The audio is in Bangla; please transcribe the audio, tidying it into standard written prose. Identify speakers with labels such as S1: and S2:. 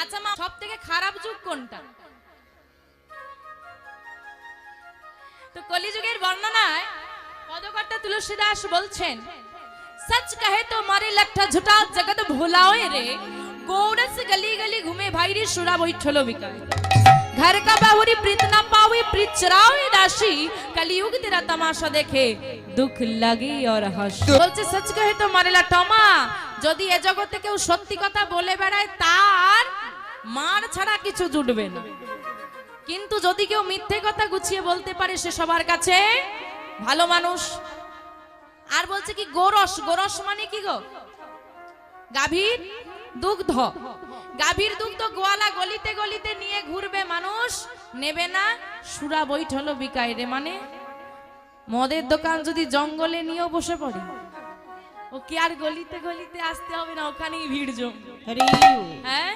S1: আচ্ছা মা, সব থেকে খারাপ যুগ কোনটা? তো কলিযুগের বর্ণনায় পদকর্তা তুলসীদাস বলছেন, सच कहे तो मारे लट्ठा झुटा जगत भुलाओ रे, गोरस गली गली घूमे भाई रे सुरा बैठलो बिकाए, घर का बाहुरी प्रीत ना पावे प्रीत चराओ राशि, कलयुग तेरा तमाशा देखे दुख लगे और हंस। বলছে सच कहे तो मारे लट्ठा মা, যদি এ জগতে কেউ সত্যি কথা বলে বেড়ায় তার মার ছাড়া কিছু জুটবে না, কিন্তু যদি কেউ মিথ্যে কথা গুছিয়ে বলতে পারে সে সবার কাছে ভালো মানুষ। আর বলছে কি গোরস, গোরস মানে কি গো? গাভীর দুগ্ধ। গাভীর দুগ্ধ গোয়ালা গলিতে গলিতে নিয়ে ঘুরবে, মানুষ নেবে না, সুরা বৈঠলো বিকায় রে, মানে মদের দোকান যদি জঙ্গলে নিয়েও বসে পড়ে ও কি আর গলিতে গলিতে আসতে হবে না, ওখানেই ভিড় জমবে। হ্যাঁ।